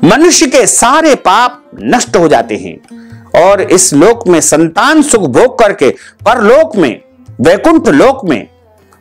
मनुष्य के सारे पाप नष्ट हो जाते हैं और इस लोक में संतान सुख भोग करके परलोक में, वैकुंठ लोक में,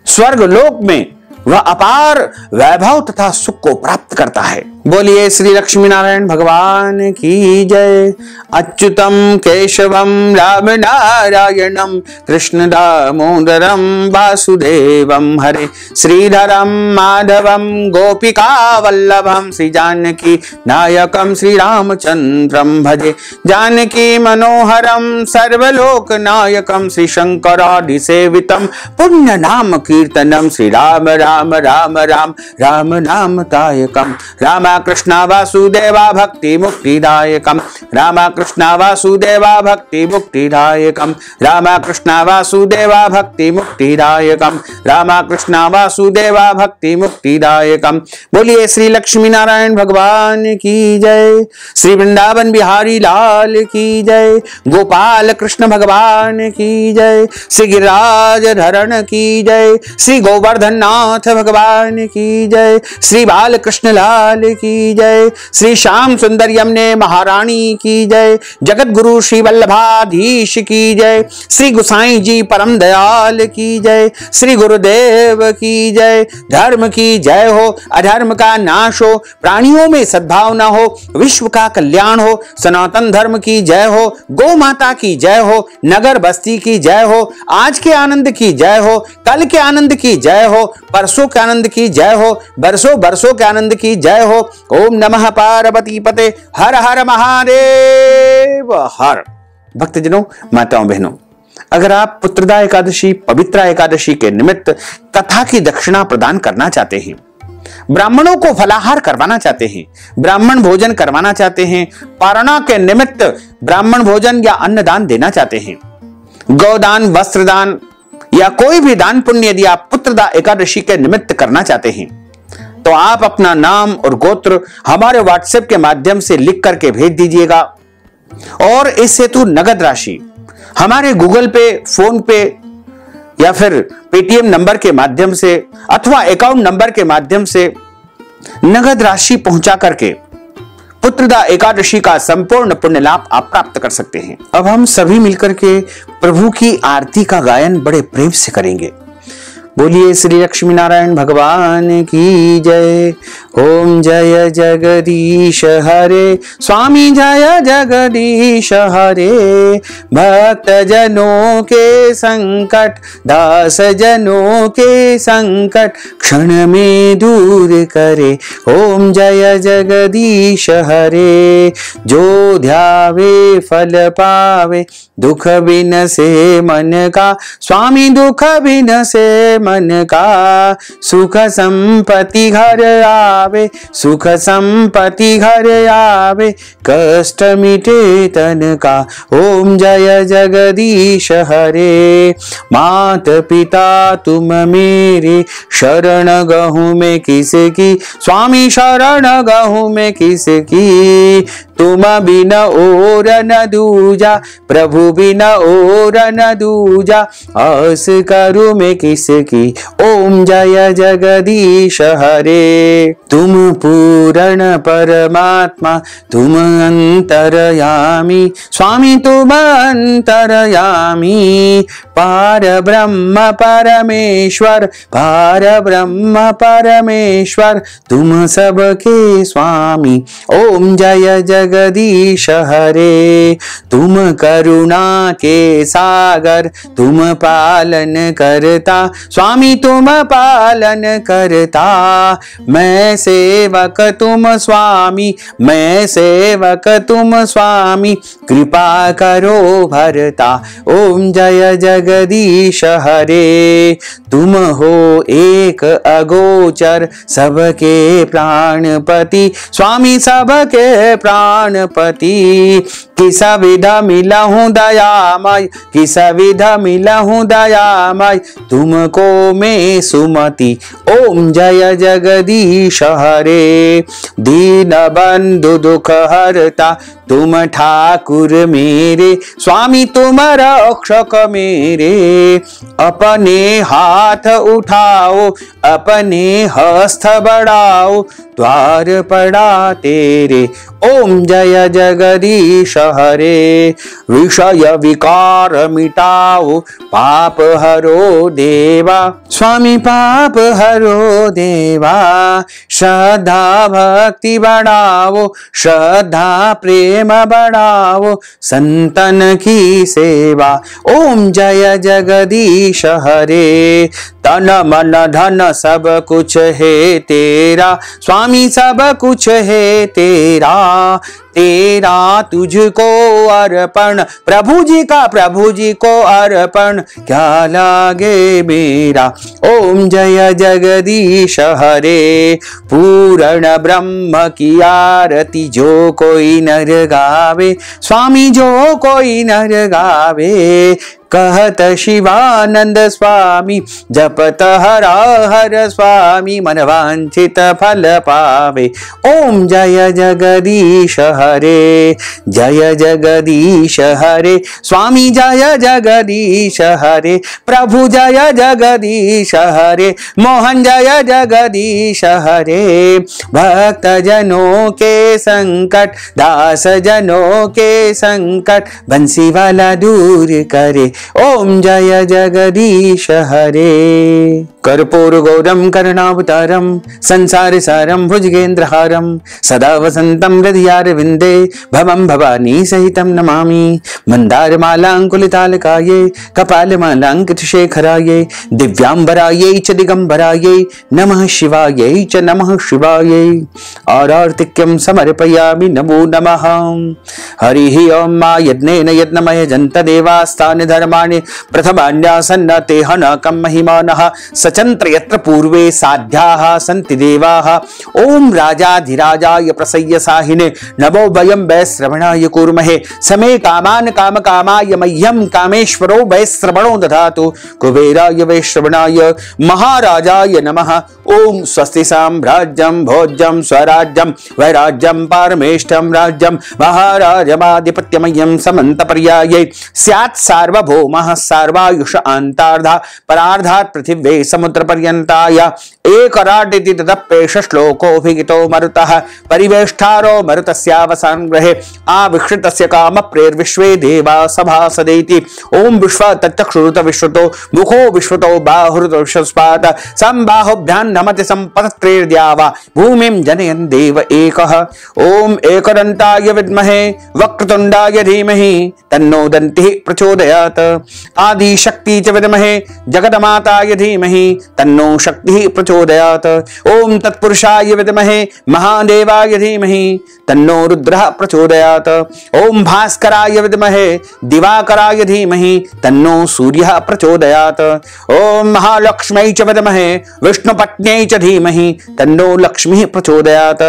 स्वर्ग लोक में वह अपार वैभव तथा सुख को प्राप्त करता है। बोलिए श्री लक्ष्मी नारायण भगवान की जय। अच्युतम केशवम राम नारायणम कृष्ण दामोदरम वासुदेवम हरे श्रीधरम माधवम गोपिका वल्लभम श्री जानकी नायकम श्री रामचंद्रम भजे। जानकी मनोहरम सर्वलोक नायकम श्री शंकरादि सेवितम पुण्य नाम कीर्तनम श्री राम राम राम राम राम नाम दायकम। राम कृष्ण वासुदेवा भक्ति मुक्तिदायकम। राम कृष्ण वासुदेवा भक्ति मुक्तिदायकम। राम कृष्ण वासुदेवा भक्ति मुक्तिदायकम। राम कृष्ण वासुदेवा भक्ति मुक्तिदायकम। बोलिए श्री लक्ष्मी नारायण भगवान की जय। श्री वृंदावन बिहारी लाल की जय। गोपाल कृष्ण भगवान की जय। श्री गिरिराज धरण की जय। श्री गोवर्धन नाथ भगवान की जय। श्री बाल कृष्ण लाल की जय। श्री श्याम सुंदर यमुने महारानी की जय। जगत गुरु श्री वल्लभाधीश की जय। श्री गुसाई जी परम दयाल की जय। श्री गुरुदेव की जय। धर्म की जय हो, अधर्म का नाश हो, प्राणियों में सद्भावना हो, विश्व का कल्याण हो। सनातन धर्म की जय हो, गौ माता की जय हो, नगर बस्ती की जय हो, आज के आनंद की जय हो, कल के आनंद की जय हो, परसों बरसों के आनंद की जय हो, बरसों बरसों के आनंद की जय हो। ओम नमः पार्वती पते, हर हर महादेव हर। भक्तजनों, माताओं बहनों, अगर आप पुत्रदा एकादशी, पवित्रा एकादशी के निमित्त कथा की दक्षिणा प्रदान करना चाहते हैं, ब्राह्मणों को फलाहार करवाना चाहते हैं, ब्राह्मण भोजन करवाना चाहते हैं, पारणा के निमित्त ब्राह्मण भोजन या अन्नदान देना चाहते हैं, गौदान, वस्त्रदान या कोई भी दान पुण्य यदि आप पुत्रदा एकादशी के निमित्त करना चाहते हैं, तो आप अपना नाम और गोत्र हमारे व्हाट्सएप के माध्यम से लिख करके भेज दीजिएगा और इस हेतु नगद राशि हमारे गूगल पे, फोन पे या फिर पेटीएम नंबर के माध्यम से अथवा अकाउंट नंबर के माध्यम से नगद राशि पहुंचा करके पुत्रदा एकादशी का संपूर्ण पुण्य लाभ आप प्राप्त कर सकते हैं। अब हम सभी मिलकर के प्रभु की आरती का गायन बड़े प्रेम से करेंगे। बोलिए श्री लक्ष्मी नारायण भगवान की जय। ओम जय जगदीश हरे, स्वामी जय जगदीश हरे। भक्त जनों के संकट, दास जनों के संकट क्षण में दूर करे। ओम जय जगदीश हरे। जो ध्यावे फल पावे, दुख बिन से मन का, स्वामी दुख बिन से मन का। सुख संपत्ति घर आवे, सुख संपत्ति घर आवे, कष्ट मिटे तन का। ओम जय जगदीश हरे। मात पिता तुम मेरे, शरण गहूं में किसकी, स्वामी शरण गहूं में किसकी। तुम बिन और न दूजा, प्रभु बिन और न दूजा, आस करूं मैं किसकी। ओम जय जगदीश हरे। तुम पूर्ण परमात्मा, तुम अंतरयामी, स्वामी तुम अंतरयामी। पार ब्रह्म परमेश्वर, पार ब्रह्म परमेश्वर, तुम सबके स्वामी। ओम जय जगदीश हरे। तुम करुणा के सागर, तुम पालन करता, स्वामी तुम पालन करता। मैं सेवक तुम स्वामी, मैं सेवक तुम स्वामी, कृपा करो भरता। ओम जय जगदीश हरे। तुम हो एक अगोचर, सबके प्राणपति, स्वामी सबके प्राणपति। किस विधा मिला हूँ दयामय, किस विधा मिला हूँ दयामय, तुमको मैं सुमति। ओम जय जगदीश हरे। दीन बंधु दुख हरता, तुम ठाकुर मेरे, स्वामी तुम रक्षक मेरे। अपने हाथ उठाओ, अपने हस्त बढ़ाओ, द्वार पड़ा तेरे। ओम जय जगदीश हरे। विषय विकार मिटाओ, पाप हरो देवा, स्वामी पाप हरो देवा। श्रद्धा भक्ति बढ़ाओ, श्रद्धा प्रेम बढ़ाओ, संतन की सेवा। ओम जय जगदीश हरे। तन मन धन सब कुछ है तेरा, स्वामी सब कुछ है तेरा। तेरा तुझको अर्पण, प्रभु जी को अर्पण, क्या लागे मेरा। ओम जय जगदीश हरे। पूर्ण ब्रह्म की आरती जो कोई नर गावे, स्वामी जो कोई नर गावे। कहत शिवानंद स्वामी, जपत हरा हर स्वामी, मन वांछित फल पावे। ओम जय जगदीश हरे। जय जगदीश हरे। स्वामी जय जगदीश हरे। प्रभु जय जगदीश हरे। मोहन जय जगदीश हरे। भक्त जनों के संकट, दास जनों के संकट, बंसी वाला दूर करे। ओम जय जगदीश हरे। कर्पूरगौरं करुणावतारं संसारसारं भुजगेन्द्रहारं सदा वसन्तं हृदयारविन्दे भवं भवानी सहितं नमामि। मन्दारमालाङ्कुलितालकायै कपालमालाङ्कितशेखरायै दिव्याम्बरायै च दिगम्बरायै नमः शिवायै च नमः शिवायै। आरार्तिक्यं समर्पयामि नमो नमः। हरिः ओं। मा यज्ञेन यज्ञमय जन्त देवास्तानि धर्माणि प्रथमान्यासन्न ते हनकं महिमानः सचन्त्र यत्र पूर्वे साध्याः सन्ति देवाः। ओम राजाधिराजाय प्रसय्यसाहिने नमो वयं वैश्रवणाय कूर्महे समे कामान् कामकामाय मह्यं कामेश्वरो वैश्रवणो दधातु। कुबेराय वैश्रवणाय महाराजाय नमः। ओम स्वस्ति साम्राज्यं भोज्यं स्वराज्यं वैराज्यं पारमेष्ठं राज्यं महाराजमाधिपत्यमयं समन्तपर्यायै स्यात् सार्वभौमः सर्वायुष अन्तार्धा परार्धात् पृथिव्यै समुद्रपर्यन्ताय एकराटिति तदप्येष श्लोकोऽभिहितो मरुतः परिवेष्टारो मरुतस्यावसानग्रहे आविक्षितस्य कामप्रेर्विश्वे देवा सभासदेति। ओम विश्व तच्चक्षुरुत विश्वतो मुखो विश्वतो बाहुरुत विश्वस्पात संबाहुभ्यां नमति संपत्त्रेर्द्यावा भूमिं जनयन् देव एकः। ओम एकदन्ताय विद्महे वक्रतुण्डाय धीमहि तन्नो दन्तिः प्रचोदयात्। आदिशक्ति च विद्महे जगन्माताय धीमहि तन्नो शक्तिः प्रचोदयात्। ओम तत्पुरुषाय विद्महे महादेवाय धीमहि तन्नो रुद्रः प्रचोदयात्। ओम भास्कराय विद्महे दिवाकराय धीमहि तन्नो सूर्यः प्रचोदयात्। ओम महालक्ष्म्यै च विद्महे विष्णुपत्न्यै च धीमहि तन्नो लक्ष्मीः प्रचोदयात्।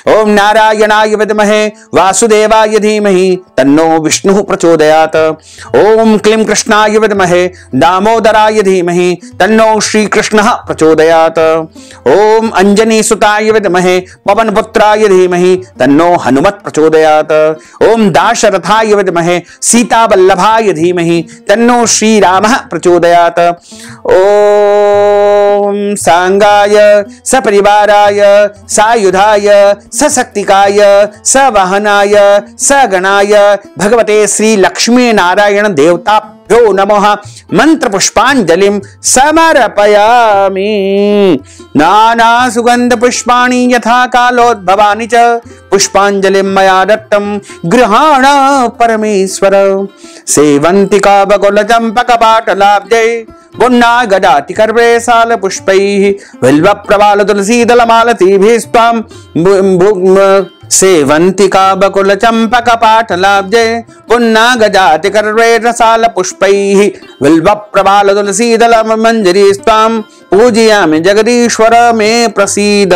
ओम नारायणाय विद्महे वासुदेवाय धीमहि तन्नो विष्णुः प्रचोदयात्। ओम क्लीं कृष्णाय विद्महे दामोदराय धीमहि तन्नो श्रीकृष्णः प्रचोदयात्। ओम अंजनी सुताय विद्महे पवनपुत्राय धीमहि तन्नो हनुमत् प्रचोदयात्। ओम दाशरथाय विद्महे सीतावल्लभाय धीमहि तन्नो श्रीरामः प्रचोदयात्। ओम सांगाय सपरिवाराय सायुधाय सशक्तिकाय सवाहनाय सगणाय भगवते श्री लक्ष्मी नारायण देवताभ्यो नमः मंत्र पुष्पांजलिं समर्पयामि। नाना सुगंध पुष्पाणि यथा कालोद्भवानि च पुष्पांजलिं मया दत्तं गृहाण परमेश्वर। सेवन्तिका बकुल चंपक पाटलाब्जे पुन्ना गदाति कर्वे साल पुष्पैः बिल्व प्रवाल तुलसी दल मालतीभिस्त्वां सेवन्तिका बकुल चंपक पाटलाब्जे पुन्ना गजाति कर्वे रसाल पुष्पैः बिल्व प्रवाल तुलसी दल मंजरीस्त्वां पूजयामि जगदीश्वर मे प्रसीद।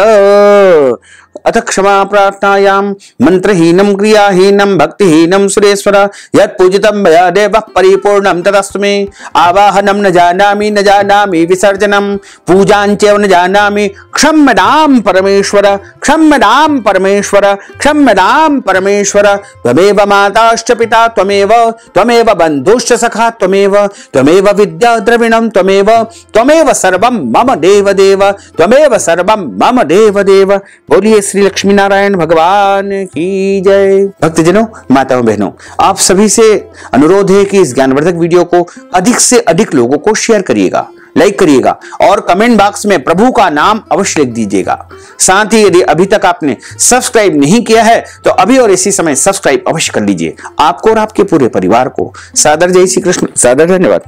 अथ क्षमा प्रार्थनायां मंत्रहीनं क्रियाहीनं भक्तिहीनं सुरेश्वर यत्पूजितं मया देवः परिपूर्णं तदस्तु मे। आवाहनं न जानामि विसर्जनं पूजां चैव न जानामि क्षम्यतां परमेश्वर क्षम्यतां परमेश्वर क्षम्यतां परमेश्वर। त्वमेव माताश्च पिता त्वमेव बन्धुश्च सखा त्वमेव विद्या द्रविणं त्वमेव सर्वं मम देव त्वमेव सर्वं मम देव। बोलिए श्री लक्ष्मी नारायण भगवान की जय। भक्तजनों, माताओं, बहनों, आप सभी से अनुरोध है कि इस ज्ञानवर्धक वीडियो को अधिक से अधिक लोगों को शेयर करिएगा, लाइक करिएगा और कमेंट बॉक्स में प्रभु का नाम अवश्य लिख दीजिएगा। साथ ही यदि अभी तक आपने सब्सक्राइब नहीं किया है तो अभी और इसी समय सब्सक्राइब अवश्य कर लीजिए। आपको और आपके पूरे परिवार को सादर जय श्री कृष्ण, सादर धन्यवाद।